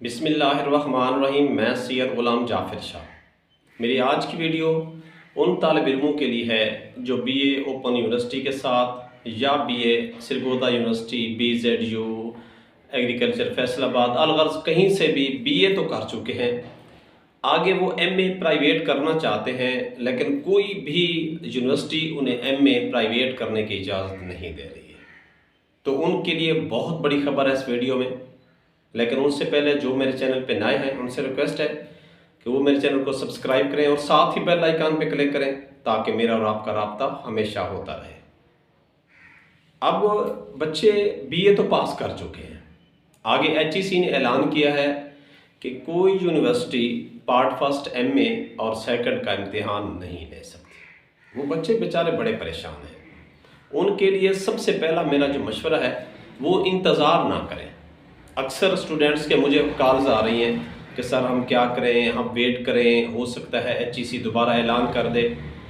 बिस्मिल्लाहिर्रहमानिर्रहीम। मैं सैयद ग़ुलाम जाफ़िर शाह। मेरी आज की वीडियो उन तालिब इल्मों के लिए है जो बीए ओपन यूनिवर्सिटी के साथ या BA Sargodha university, BZU, agriculture Faisalabad, अलगर्ज कहीं से भी बीए तो कर चुके हैं, आगे वो एमए प्राइवेट करना चाहते हैं, लेकिन कोई भी यूनिवर्सिटी उन्हें एमए प्राइवेट करने की इजाज़त नहीं दे रही है। तो उनके लिए बहुत बड़ी खबर है इस वीडियो में। लेकिन उससे पहले जो मेरे चैनल पे नए हैं उनसे रिक्वेस्ट है कि वो मेरे चैनल को सब्सक्राइब करें और साथ ही बेल आइकन पे क्लिक करें ताकि मेरा और आपका राब्ता हमेशा होता रहे। अब बच्चे बीए तो पास कर चुके हैं, आगे HEC ने ऐलान किया है कि कोई यूनिवर्सिटी पार्ट फर्स्ट एमए और सेकंड का इम्तिहान नहीं ले सकती। वो बच्चे बेचारे बड़े परेशान हैं। उनके लिए सबसे पहला मेरा जो मशवरा है वो इंतज़ार ना करें। अक्सर स्टूडेंट्स के मुझे कॉल्स आ रही हैं कि सर हम क्या करें, हम वेट करें, हो सकता है HEC दोबारा ऐलान कर दे।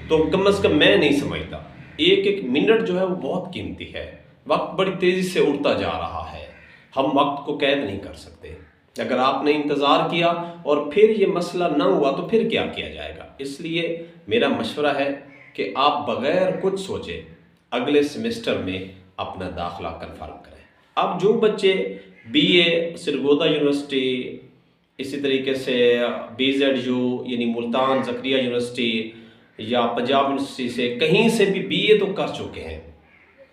तो कम से कम मैं नहीं समझता, एक एक मिनट जो है वो बहुत कीमती है। वक्त बड़ी तेज़ी से उड़ता जा रहा है, हम वक्त को कैद नहीं कर सकते। अगर आपने इंतज़ार किया और फिर ये मसला ना हुआ तो फिर क्या किया जाएगा। इसलिए मेरा मशवरा है कि आप बग़ैर कुछ सोचे अगले सेमेस्टर में अपना दाखिला कन्फर्म करें। अब जो बच्चे बीए सरगोदा यूनिवर्सिटी, इसी तरीके से BZU यानी मुल्तान ज़करिया यूनिवर्सिटी या पंजाब यूनिवर्सिटी से कहीं से भी बीए तो कर चुके हैं,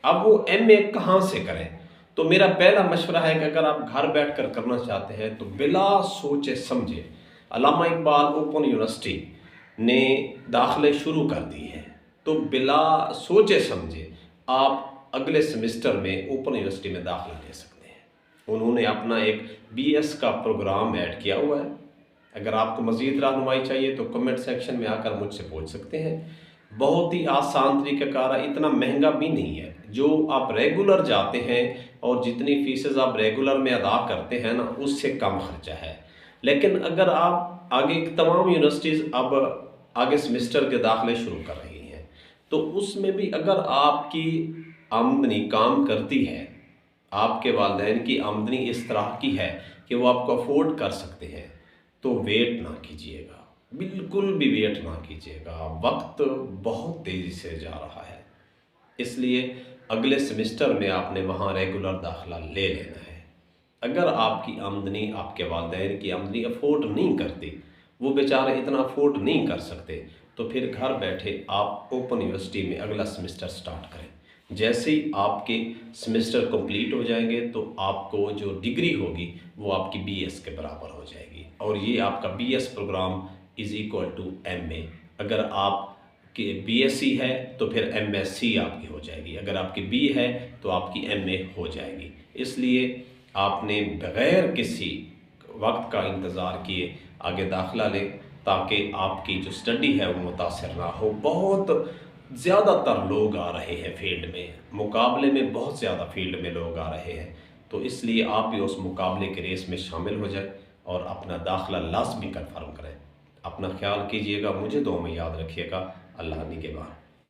अब वो एमए कहाँ से करें। तो मेरा पहला मशवरा है कि अगर आप घर बैठकर करना चाहते हैं तो बिला सोचे समझे अल्लामा इकबाल ओपन यूनिवर्सिटी ने दाखिले शुरू कर दिए हैं, तो बिला सोचे समझे आप अगले सेमेस्टर में ओपन यूनिवर्सिटी में दाखिला ले सकते हैं। उन्होंने अपना एक BS का प्रोग्राम ऐड किया हुआ है। अगर आपको मज़ीद रहनुमाई चाहिए तो कमेंट सेक्शन में आकर मुझसे पूछ सकते हैं। बहुत ही आसान तरीक़ाकार है, इतना महंगा भी नहीं है। जो आप रेगुलर जाते हैं और जितनी फ़ीसेस आप रेगुलर में अदा करते हैं ना, उससे कम ख़र्चा है। लेकिन अगर आप आगे तमाम यूनिवर्सिटीज़ अब आगे सेमेस्टर के दाखिले शुरू कर रही हैं, तो उसमें भी अगर आपकी आमदनी काम करती है, आपके वालिदैन की आमदनी इस तरह की है कि वो आपको अफोर्ड कर सकते हैं, तो वेट ना कीजिएगा, बिल्कुल भी वेट ना कीजिएगा। वक्त बहुत तेज़ी से जा रहा है, इसलिए अगले सेमेस्टर में आपने वहाँ रेगुलर दाखिला ले लेना है। अगर आपकी आमदनी, आपके वालिदैन की आमदनी अफोर्ड नहीं करती, वो बेचारे इतना अफोर्ड नहीं कर सकते, तो फिर घर बैठे आप ओपन यूनिवर्सिटी में अगला सेमेस्टर स्टार्ट करें। जैसे ही आपके सेमेस्टर कंप्लीट हो जाएंगे तो आपको जो डिग्री होगी वो आपकी BS के बराबर हो जाएगी, और ये आपका BS program is equal to MA। अगर आपकी BSc है तो फिर MSc आपकी हो जाएगी, अगर आपकी B है तो आपकी MA हो जाएगी। इसलिए आपने बग़ैर किसी वक्त का इंतज़ार किए आगे दाखिला लें ताकि आपकी जो स्टडी है वो मुतासर ना हो। बहुत ज़्यादातर लोग आ रहे हैं फील्ड में, मुकाबले में बहुत ज़्यादा फील्ड में लोग आ रहे हैं, तो इसलिए आप भी उस मुकाबले के रेस में शामिल हो जाए और अपना दाखिला लाज़मी कन्फर्म करें। अपना ख्याल कीजिएगा, मुझे दुआ में याद रखिएगा। अल्लाह निगहबान।